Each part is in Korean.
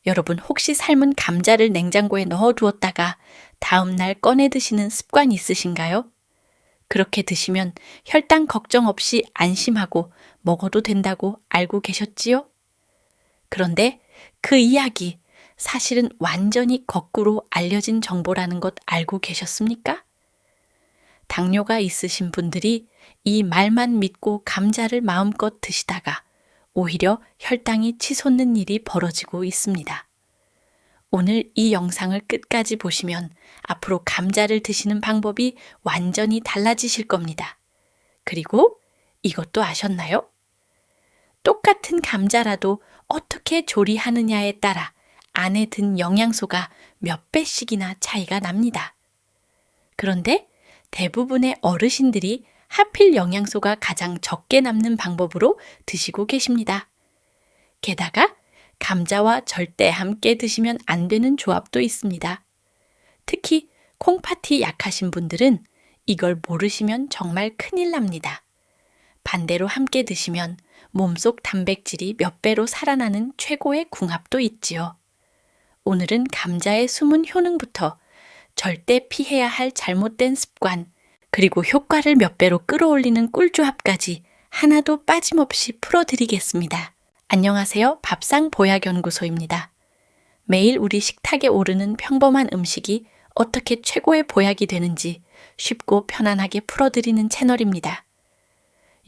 여러분 혹시 삶은 감자를 냉장고에 넣어두었다가 다음날 꺼내 드시는 습관 있으신가요? 그렇게 드시면 혈당 걱정 없이 안심하고 먹어도 된다고 알고 계셨지요? 그런데 그 이야기, 사실은 완전히 거꾸로 알려진 정보라는 것 알고 계셨습니까? 당뇨가 있으신 분들이 이 말만 믿고 감자를 마음껏 드시다가 오히려 혈당이 치솟는 일이 벌어지고 있습니다. 오늘 이 영상을 끝까지 보시면 앞으로 감자를 드시는 방법이 완전히 달라지실 겁니다. 그리고 이것도 아셨나요? 똑같은 감자라도 어떻게 조리하느냐에 따라 안에 든 영양소가 몇 배씩이나 차이가 납니다. 그런데 대부분의 어르신들이 하필 영양소가 가장 적게 남는 방법으로 드시고 계십니다. 게다가 감자와 절대 함께 드시면 안 되는 조합도 있습니다. 특히 콩팥이 약하신 분들은 이걸 모르시면 정말 큰일 납니다. 반대로 함께 드시면 몸속 단백질이 몇 배로 살아나는 최고의 궁합도 있지요. 오늘은 감자의 숨은 효능부터 절대 피해야 할 잘못된 습관, 그리고 효과를 몇 배로 끌어올리는 꿀조합까지 하나도 빠짐없이 풀어드리겠습니다. 안녕하세요. 밥상보약연구소입니다. 매일 우리 식탁에 오르는 평범한 음식이 어떻게 최고의 보약이 되는지 쉽고 편안하게 풀어드리는 채널입니다.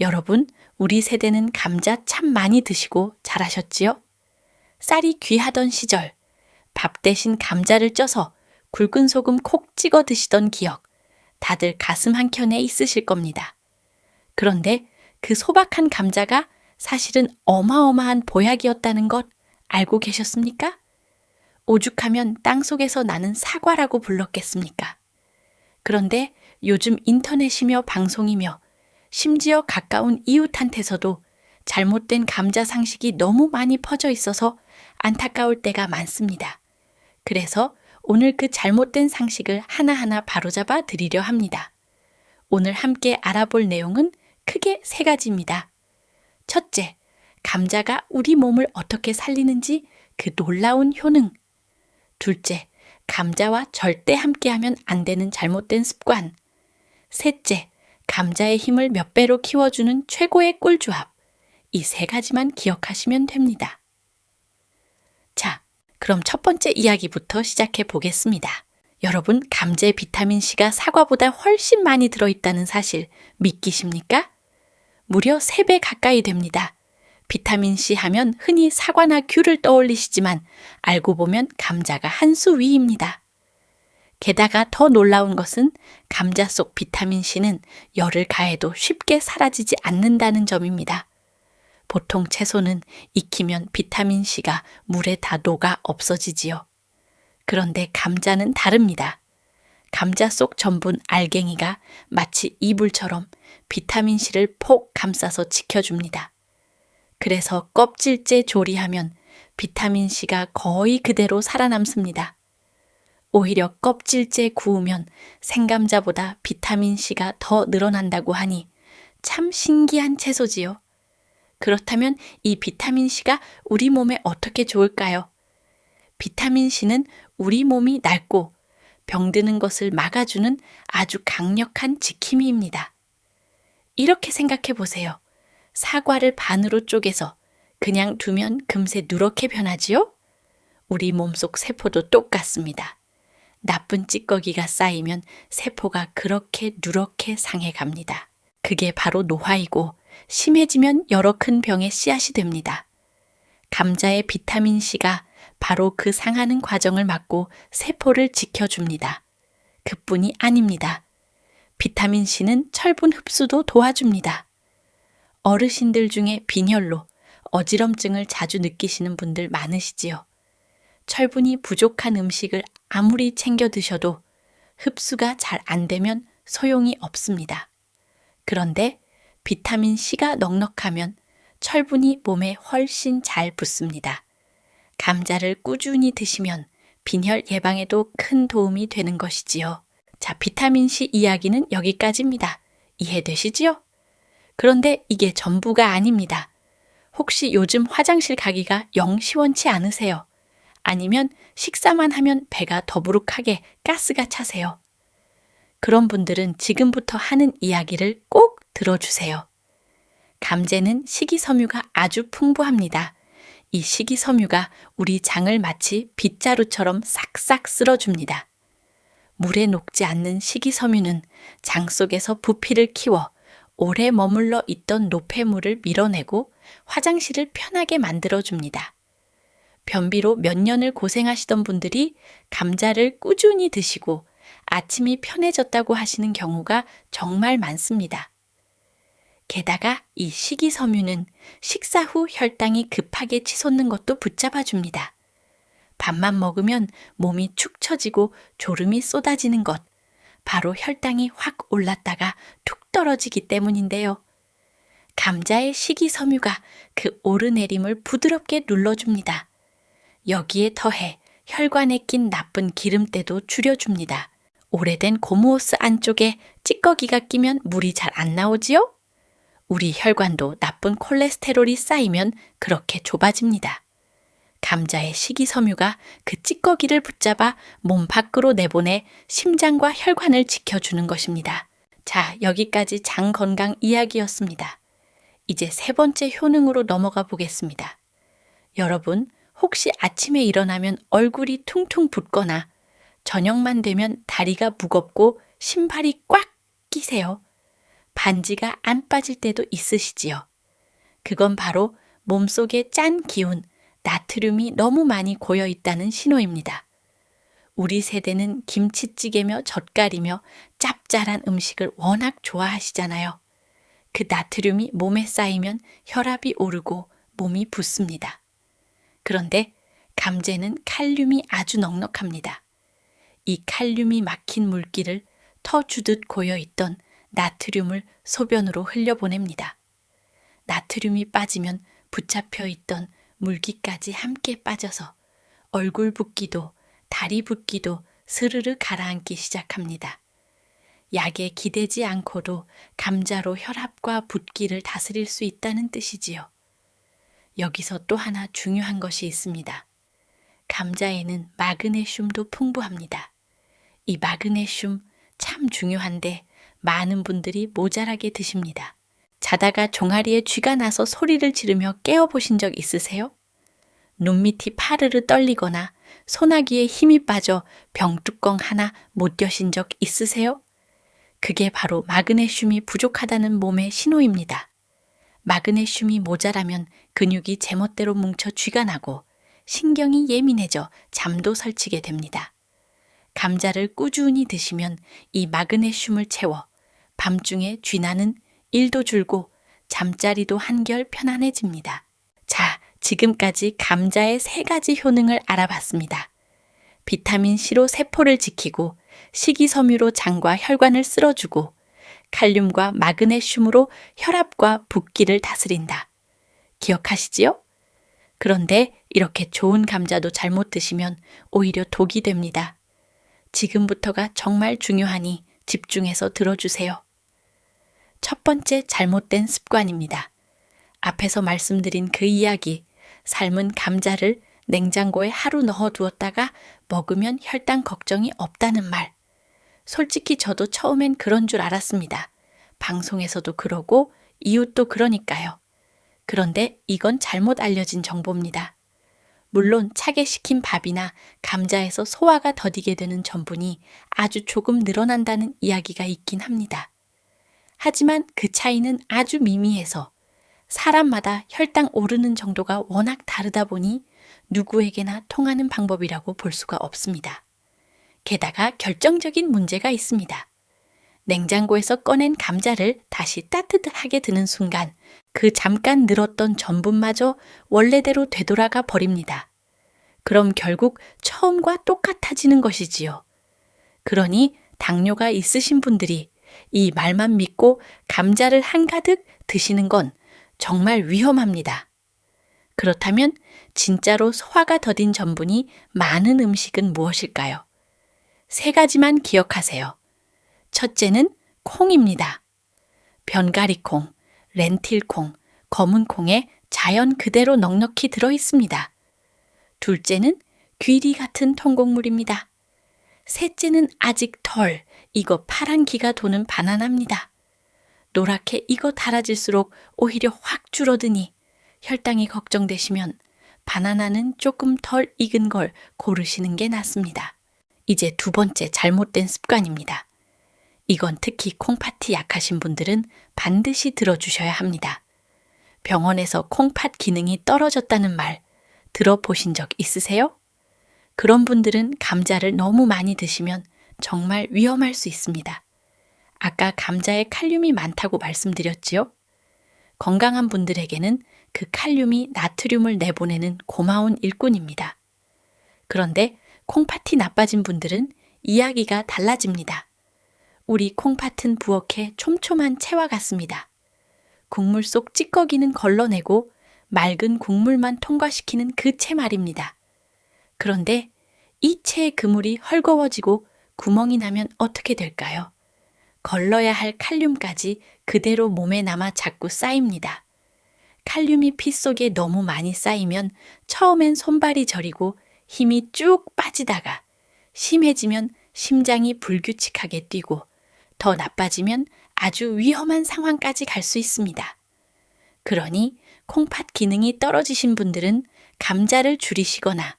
여러분, 우리 세대는 감자 참 많이 드시고 잘하셨지요? 쌀이 귀하던 시절, 밥 대신 감자를 쪄서 굵은 소금 콕 찍어 드시던 기억, 다들 가슴 한켠에 있으실 겁니다. 그런데 그 소박한 감자가 사실은 어마어마한 보약이었다는 것 알고 계셨습니까? 오죽하면 땅속에서 나는 사과라고 불렀겠습니까? 그런데 요즘 인터넷이며 방송이며 심지어 가까운 이웃한테서도 잘못된 감자 상식이 너무 많이 퍼져 있어서 안타까울 때가 많습니다. 그래서 오늘 그 잘못된 상식을 하나하나 바로잡아 드리려 합니다. 오늘 함께 알아볼 내용은 크게 3가지입니다. 첫째, 감자가 우리 몸을 어떻게 살리는지 그 놀라운 효능. 둘째, 감자와 절대 함께하면 안 되는 잘못된 습관. 셋째, 감자의 힘을 몇 배로 키워주는 최고의 꿀조합. 이 3가지만 기억하시면 됩니다. 자, 그럼 첫 번째 이야기부터 시작해 보겠습니다. 여러분, 감자에 비타민C가 사과보다 훨씬 많이 들어있다는 사실 믿기십니까? 무려 3배 가까이 됩니다. 비타민C 하면 흔히 사과나 귤을 떠올리시지만 알고 보면 감자가 한 수 위입니다. 게다가 더 놀라운 것은 감자 속 비타민C는 열을 가해도 쉽게 사라지지 않는다는 점입니다. 보통 채소는 익히면 비타민C가 물에 다 녹아 없어지지요. 그런데 감자는 다릅니다. 감자 속 전분 알갱이가 마치 이불처럼 비타민C를 폭 감싸서 지켜줍니다. 그래서 껍질째 조리하면 비타민C가 거의 그대로 살아남습니다. 오히려 껍질째 구우면 생감자보다 비타민C가 더 늘어난다고 하니 참 신기한 채소지요. 그렇다면 이 비타민C가 우리 몸에 어떻게 좋을까요? 비타민C는 우리 몸이 낡고 병드는 것을 막아주는 아주 강력한 지킴이입니다. 이렇게 생각해 보세요. 사과를 반으로 쪼개서 그냥 두면 금세 누렇게 변하지요? 우리 몸속 세포도 똑같습니다. 나쁜 찌꺼기가 쌓이면 세포가 그렇게 누렇게 상해 갑니다. 그게 바로 노화이고 심해지면 여러 큰 병의 씨앗이 됩니다. 감자의 비타민C가 바로 그 상하는 과정을 막고 세포를 지켜줍니다. 그뿐이 아닙니다. 비타민C는 철분 흡수도 도와줍니다. 어르신들 중에 빈혈로 어지럼증을 자주 느끼시는 분들 많으시지요. 철분이 부족한 음식을 아무리 챙겨 드셔도 흡수가 잘 안 되면 소용이 없습니다. 그런데 비타민C가 넉넉하면 철분이 몸에 훨씬 잘 붙습니다. 감자를 꾸준히 드시면 빈혈 예방에도 큰 도움이 되는 것이지요. 자, 비타민C 이야기는 여기까지입니다. 이해되시지요? 그런데 이게 전부가 아닙니다. 혹시 요즘 화장실 가기가 영 시원치 않으세요? 아니면 식사만 하면 배가 더부룩하게 가스가 차세요. 그런 분들은 지금부터 하는 이야기를 꼭 들어주세요. 감자는 식이섬유가 아주 풍부합니다. 이 식이섬유가 우리 장을 마치 빗자루처럼 싹싹 쓸어줍니다. 물에 녹지 않는 식이섬유는 장 속에서 부피를 키워 오래 머물러 있던 노폐물을 밀어내고 화장실을 편하게 만들어줍니다. 변비로 몇 년을 고생하시던 분들이 감자를 꾸준히 드시고 아침이 편해졌다고 하시는 경우가 정말 많습니다. 게다가 이 식이섬유는 식사 후 혈당이 급하게 치솟는 것도 붙잡아줍니다. 밥만 먹으면 몸이 축 처지고 졸음이 쏟아지는 것, 바로 혈당이 확 올랐다가 툭 떨어지기 때문인데요. 감자의 식이섬유가 그 오르내림을 부드럽게 눌러줍니다. 여기에 더해 혈관에 낀 나쁜 기름때도 줄여줍니다. 오래된 고무호스 안쪽에 찌꺼기가 끼면 물이 잘 안 나오지요? 우리 혈관도 나쁜 콜레스테롤이 쌓이면 그렇게 좁아집니다. 감자의 식이섬유가 그 찌꺼기를 붙잡아 몸 밖으로 내보내 심장과 혈관을 지켜주는 것입니다. 자, 여기까지 장 건강 이야기였습니다. 이제 세 번째 효능으로 넘어가 보겠습니다. 여러분, 혹시 아침에 일어나면 얼굴이 퉁퉁 붓거나 저녁만 되면 다리가 무겁고 신발이 꽉 끼세요? 반지가 안 빠질 때도 있으시지요? 그건 바로 몸속에 짠 기운, 나트륨이 너무 많이 고여 있다는 신호입니다. 우리 세대는 김치찌개며 젓갈이며 짭짤한 음식을 워낙 좋아하시잖아요. 그 나트륨이 몸에 쌓이면 혈압이 오르고 몸이 붓습니다. 그런데 감자는 칼륨이 아주 넉넉합니다. 이 칼륨이 막힌 물기를 터주듯 고여있던 나트륨을 소변으로 흘려보냅니다. 나트륨이 빠지면 붙잡혀 있던 물기까지 함께 빠져서 얼굴 붓기도 다리 붓기도 스르르 가라앉기 시작합니다. 약에 기대지 않고도 감자로 혈압과 붓기를 다스릴 수 있다는 뜻이지요. 여기서 또 하나 중요한 것이 있습니다. 감자에는 마그네슘도 풍부합니다. 이 마그네슘 참 중요한데 많은 분들이 모자라게 드십니다. 자다가 종아리에 쥐가 나서 소리를 지르며 깨어보신 적 있으세요? 눈밑이 파르르 떨리거나 소나기에 힘이 빠져 병뚜껑 하나 못 여신 적 있으세요? 그게 바로 마그네슘이 부족하다는 몸의 신호입니다. 마그네슘이 모자라면 근육이 제멋대로 뭉쳐 쥐가 나고 신경이 예민해져 잠도 설치게 됩니다. 감자를 꾸준히 드시면 이 마그네슘을 채워 밤중에 쥐나는 일도 줄고 잠자리도 한결 편안해집니다. 자, 지금까지 감자의 3가지 효능을 알아봤습니다. 비타민C로 세포를 지키고 식이섬유로 장과 혈관을 쓸어주고 칼륨과 마그네슘으로 혈압과 붓기를 다스린다. 기억하시지요? 그런데 이렇게 좋은 감자도 잘못 드시면 오히려 독이 됩니다. 지금부터가 정말 중요하니 집중해서 들어주세요. 첫 번째 잘못된 습관입니다. 앞에서 말씀드린 그 이야기, 삶은 감자를 냉장고에 하루 넣어두었다가 먹으면 혈당 걱정이 없다는 말. 솔직히 저도 처음엔 그런 줄 알았습니다. 방송에서도 그러고 이웃도 그러니까요. 그런데 이건 잘못 알려진 정보입니다. 물론 차게 식힌 밥이나 감자에서 소화가 더디게 되는 전분이 아주 조금 늘어난다는 이야기가 있긴 합니다. 하지만 그 차이는 아주 미미해서 사람마다 혈당 오르는 정도가 워낙 다르다 보니 누구에게나 통하는 방법이라고 볼 수가 없습니다. 게다가 결정적인 문제가 있습니다. 냉장고에서 꺼낸 감자를 다시 따뜻하게 드는 순간 그 잠깐 늘었던 전분마저 원래대로 되돌아가 버립니다. 그럼 결국 처음과 똑같아지는 것이지요. 그러니 당뇨가 있으신 분들이 이 말만 믿고 감자를 한가득 드시는 건 정말 위험합니다. 그렇다면 진짜로 소화가 더딘 전분이 많은 음식은 무엇일까요? 3가지만 기억하세요. 첫째는 콩입니다. 변가리콩, 렌틸콩, 검은콩에 자연 그대로 넉넉히 들어 있습니다. 둘째는 귀리 같은 통곡물입니다. 셋째는 아직 덜 익어 파란 기가 도는 바나나입니다. 노랗게 익어 달아질수록 오히려 확 줄어드니 혈당이 걱정되시면 바나나는 조금 덜 익은 걸 고르시는 게 낫습니다. 이제 두 번째 잘못된 습관입니다. 이건 특히 콩팥이 약하신 분들은 반드시 들어주셔야 합니다. 병원에서 콩팥 기능이 떨어졌다는 말 들어보신 적 있으세요? 그런 분들은 감자를 너무 많이 드시면 정말 위험할 수 있습니다. 아까 감자에 칼륨이 많다고 말씀드렸지요? 건강한 분들에게는 그 칼륨이 나트륨을 내보내는 고마운 일꾼입니다. 그런데 콩팥이 나빠진 분들은 이야기가 달라집니다. 우리 콩팥은 부엌의 촘촘한 채와 같습니다. 국물 속 찌꺼기는 걸러내고 맑은 국물만 통과시키는 그 채 말입니다. 그런데 이 채의 그물이 헐거워지고 구멍이 나면 어떻게 될까요? 걸러야 할 칼륨까지 그대로 몸에 남아 자꾸 쌓입니다. 칼륨이 피 속에 너무 많이 쌓이면 처음엔 손발이 저리고 힘이 쭉 빠지다가 심해지면 심장이 불규칙하게 뛰고 더 나빠지면 아주 위험한 상황까지 갈 수 있습니다. 그러니 콩팥 기능이 떨어지신 분들은 감자를 줄이시거나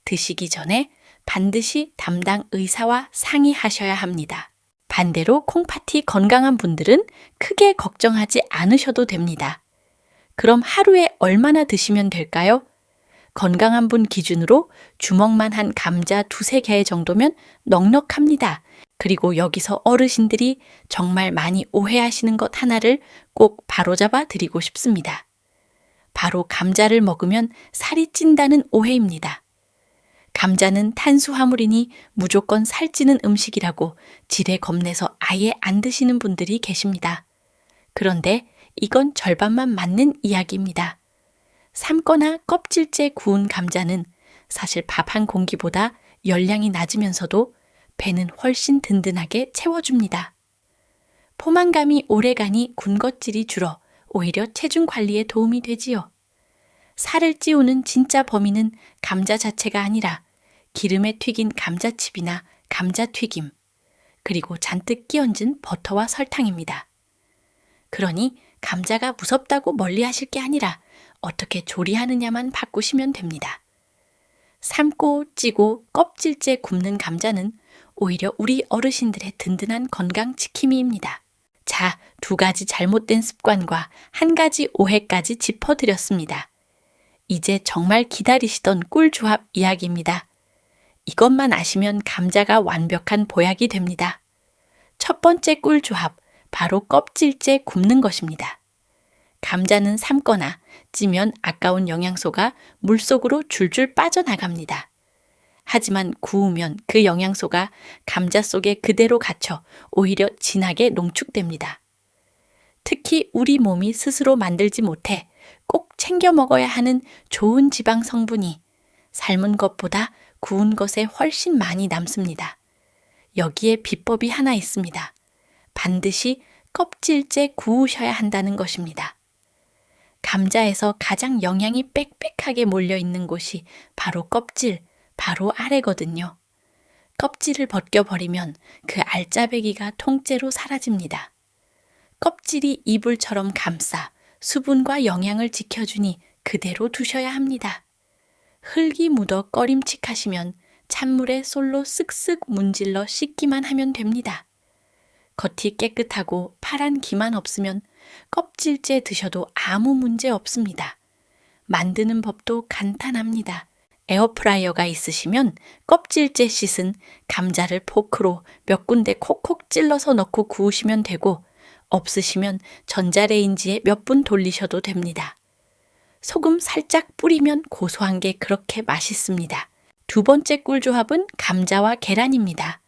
드시기 전에 반드시 담당 의사와 상의하셔야 합니다. 반대로 콩팥이 건강한 분들은 크게 걱정하지 않으셔도 됩니다. 그럼 하루에 얼마나 드시면 될까요? 건강한 분 기준으로 주먹만 한 감자 2-3개 정도면 넉넉합니다. 그리고 여기서 어르신들이 정말 많이 오해하시는 것 하나를 꼭 바로잡아 드리고 싶습니다. 바로 감자를 먹으면 살이 찐다는 오해입니다. 감자는 탄수화물이니 무조건 살찌는 음식이라고 지레 겁내서 아예 안 드시는 분들이 계십니다. 그런데 이건 절반만 맞는 이야기입니다. 삶거나 껍질째 구운 감자는 사실 밥 한 공기보다 열량이 낮으면서도 배는 훨씬 든든하게 채워줍니다. 포만감이 오래가니 군것질이 줄어 오히려 체중 관리에 도움이 되지요. 살을 찌우는 진짜 범인은 감자 자체가 아니라 기름에 튀긴 감자칩이나 감자튀김, 그리고 잔뜩 끼얹은 버터와 설탕입니다. 그러니 감자가 무섭다고 멀리하실 게 아니라 어떻게 조리하느냐만 바꾸시면 됩니다. 삶고 찌고 껍질째 굽는 감자는 오히려 우리 어르신들의 든든한 건강 지킴이입니다. 자, 2가지 잘못된 습관과 1가지 오해까지 짚어드렸습니다. 이제 정말 기다리시던 꿀조합 이야기입니다. 이것만 아시면 감자가 완벽한 보약이 됩니다. 첫 번째 꿀조합, 바로 껍질째 굽는 것입니다. 감자는 삶거나 찌면 아까운 영양소가 물속으로 줄줄 빠져나갑니다. 하지만 구우면 그 영양소가 감자 속에 그대로 갇혀 오히려 진하게 농축됩니다. 특히 우리 몸이 스스로 만들지 못해 꼭 챙겨 먹어야 하는 좋은 지방 성분이 삶은 것보다 구운 것에 훨씬 많이 남습니다. 여기에 비법이 하나 있습니다. 반드시 껍질째 구우셔야 한다는 것입니다. 감자에서 가장 영양이 빽빽하게 몰려있는 곳이 바로 껍질, 바로 아래거든요. 껍질을 벗겨버리면 그 알짜배기가 통째로 사라집니다. 껍질이 이불처럼 감싸 수분과 영양을 지켜주니 그대로 두셔야 합니다. 흙이 묻어 꺼림칙하시면 찬물에 솔로 쓱쓱 문질러 씻기만 하면 됩니다. 겉이 깨끗하고 파란 기만 없으면 껍질째 드셔도 아무 문제 없습니다. 만드는 법도 간단합니다. 에어프라이어가 있으시면 껍질째 씻은 감자를 포크로 몇 군데 콕콕 찔러서 넣고 구우시면 되고, 없으시면 전자레인지에 몇 분 돌리셔도 됩니다. 소금 살짝 뿌리면 고소한 게 그렇게 맛있습니다. 2번째 꿀조합은 감자와 계란입니다.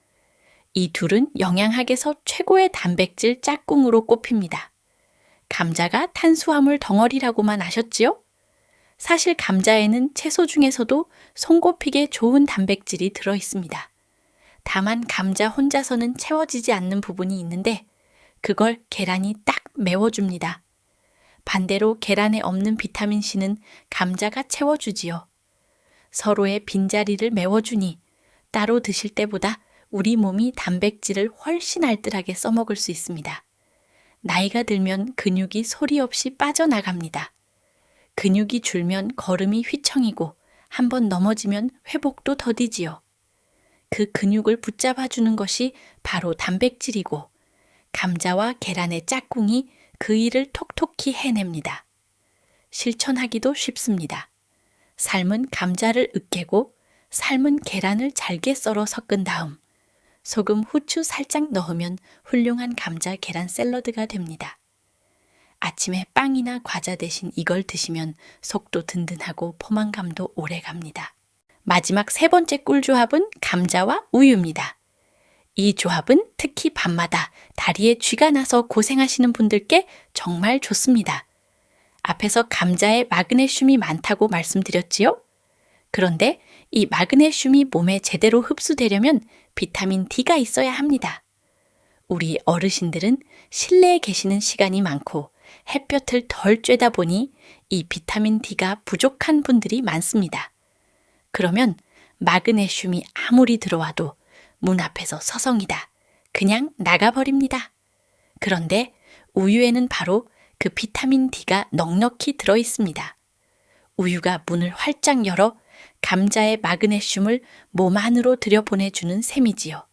이 둘은 영양학에서 최고의 단백질 짝꿍으로 꼽힙니다. 감자가 탄수화물 덩어리라고만 아셨지요? 사실 감자에는 채소 중에서도 손꼽히게 좋은 단백질이 들어 있습니다. 다만 감자 혼자서는 채워지지 않는 부분이 있는데 그걸 계란이 딱 메워줍니다. 반대로 계란에 없는 비타민C는 감자가 채워주지요. 서로의 빈자리를 메워주니 따로 드실 때보다 우리 몸이 단백질을 훨씬 알뜰하게 써먹을 수 있습니다. 나이가 들면 근육이 소리 없이 빠져나갑니다. 근육이 줄면 걸음이 휘청이고 한번 넘어지면 회복도 더디지요. 그 근육을 붙잡아주는 것이 바로 단백질이고 감자와 계란의 짝꿍이 그 일을 톡톡히 해냅니다. 실천하기도 쉽습니다. 삶은 감자를 으깨고 삶은 계란을 잘게 썰어 섞은 다음 소금, 후추 살짝 넣으면 훌륭한 감자 계란 샐러드가 됩니다. 아침에 빵이나 과자 대신 이걸 드시면 속도 든든하고 포만감도 오래 갑니다. 마지막 세 번째 꿀조합은 감자와 우유입니다. 이 조합은 특히 밤마다 다리에 쥐가 나서 고생하시는 분들께 정말 좋습니다. 앞에서 감자에 마그네슘이 많다고 말씀드렸지요? 그런데 이 마그네슘이 몸에 제대로 흡수되려면 비타민 D가 있어야 합니다. 우리 어르신들은 실내에 계시는 시간이 많고 햇볕을 덜 쬐다 보니 이 비타민 D가 부족한 분들이 많습니다. 그러면 마그네슘이 아무리 들어와도 문 앞에서 서성이다. 그냥 나가버립니다. 그런데 우유에는 바로 그 비타민 D가 넉넉히 들어 있습니다. 우유가 문을 활짝 열어 감자의 마그네슘을 몸 안으로 들여보내주는 셈이지요.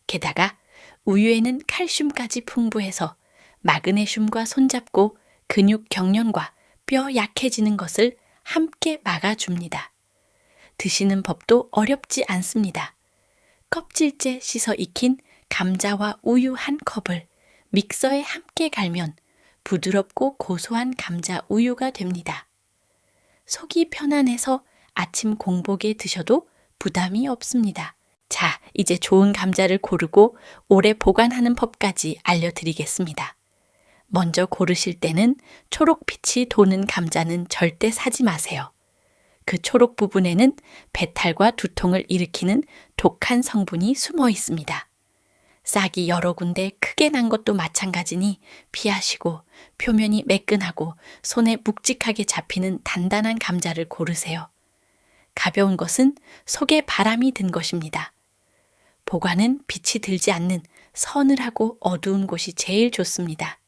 게다가 우유에는 칼슘까지 풍부해서 마그네슘과 손잡고 근육 경련과 뼈 약해지는 것을 함께 막아줍니다. 드시는 법도 어렵지 않습니다. 껍질째 씻어 익힌 감자와 우유 한 컵을 믹서에 함께 갈면 부드럽고 고소한 감자 우유가 됩니다. 속이 편안해서 아침 공복에 드셔도 부담이 없습니다. 자, 이제 좋은 감자를 고르고 오래 보관하는 법까지 알려드리겠습니다. 먼저 고르실 때는 초록빛이 도는 감자는 절대 사지 마세요. 그 초록 부분에는 배탈과 두통을 일으키는 독한 성분이 숨어 있습니다. 싹이 여러 군데 크게 난 것도 마찬가지니 피하시고 표면이 매끈하고 손에 묵직하게 잡히는 단단한 감자를 고르세요. 가벼운 것은 속에 바람이 든 것입니다. 보관은 빛이 들지 않는 서늘하고 어두운 곳이 제일 좋습니다.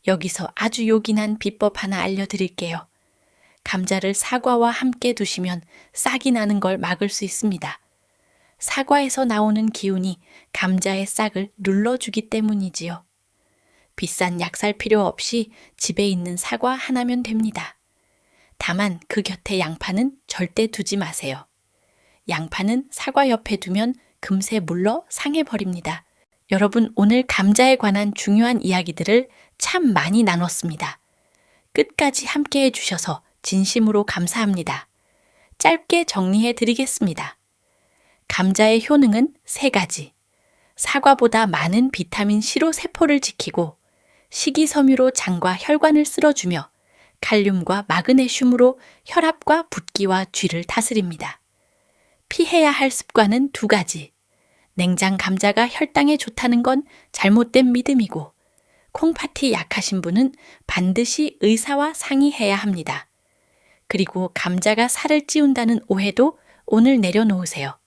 여기서 아주 요긴한 비법 하나 알려드릴게요. 감자를 사과와 함께 두시면 싹이 나는 걸 막을 수 있습니다. 사과에서 나오는 기운이 감자의 싹을 눌러주기 때문이지요. 비싼 약 살 필요 없이 집에 있는 사과 하나면 됩니다. 다만 그 곁에 양파는 절대 두지 마세요. 양파는 사과 옆에 두면 금세 물러 상해버립니다. 여러분, 오늘 감자에 관한 중요한 이야기들을 참 많이 나눴습니다. 끝까지 함께 해주셔서 진심으로 감사합니다. 짧게 정리해 드리겠습니다. 감자의 효능은 3가지. 사과보다 많은 비타민 C로 세포를 지키고 식이섬유로 장과 혈관을 쓸어주며 칼륨과 마그네슘으로 혈압과 붓기와 쥐를 다스립니다. 피해야 할 습관은 2가지. 냉장 감자가 혈당에 좋다는 건 잘못된 믿음이고 콩팥이 약하신 분은 반드시 의사와 상의해야 합니다. 그리고 감자가 살을 찌운다는 오해도 오늘 내려놓으세요.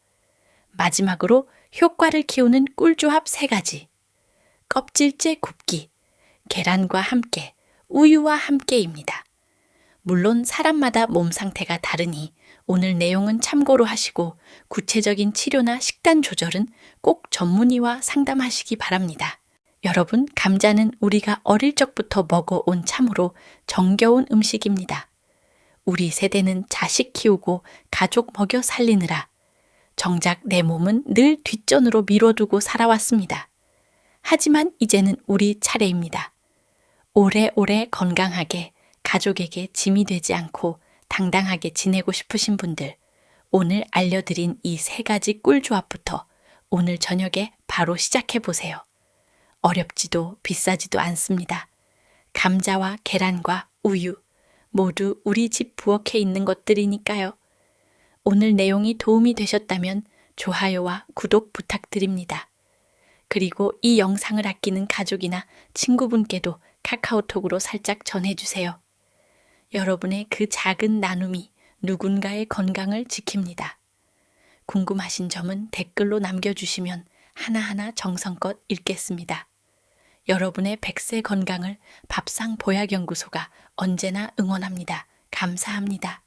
마지막으로 효과를 키우는 꿀조합 3가지. 껍질째 굽기, 계란과 함께, 우유와 함께입니다. 물론 사람마다 몸 상태가 다르니 오늘 내용은 참고로 하시고 구체적인 치료나 식단 조절은 꼭 전문의와 상담하시기 바랍니다. 여러분, 감자는 우리가 어릴 적부터 먹어온 참으로 정겨운 음식입니다. 우리 세대는 자식 키우고 가족 먹여 살리느라 정작 내 몸은 늘 뒷전으로 미뤄두고 살아왔습니다. 하지만 이제는 우리 차례입니다. 오래오래 건강하게 가족에게 짐이 되지 않고 당당하게 지내고 싶으신 분들, 오늘 알려드린 이 3가지 꿀조합부터 오늘 저녁에 바로 시작해보세요. 어렵지도 비싸지도 않습니다. 감자와 계란과 우유 모두 우리 집 부엌에 있는 것들이니까요. 오늘 내용이 도움이 되셨다면 좋아요와 구독 부탁드립니다. 그리고 이 영상을 아끼는 가족이나 친구분께도 카카오톡으로 살짝 전해주세요. 여러분의 그 작은 나눔이 누군가의 건강을 지킵니다. 궁금하신 점은 댓글로 남겨주시면 하나하나 정성껏 읽겠습니다. 여러분의 100세 건강을 밥상 보약연구소가 언제나 응원합니다. 감사합니다.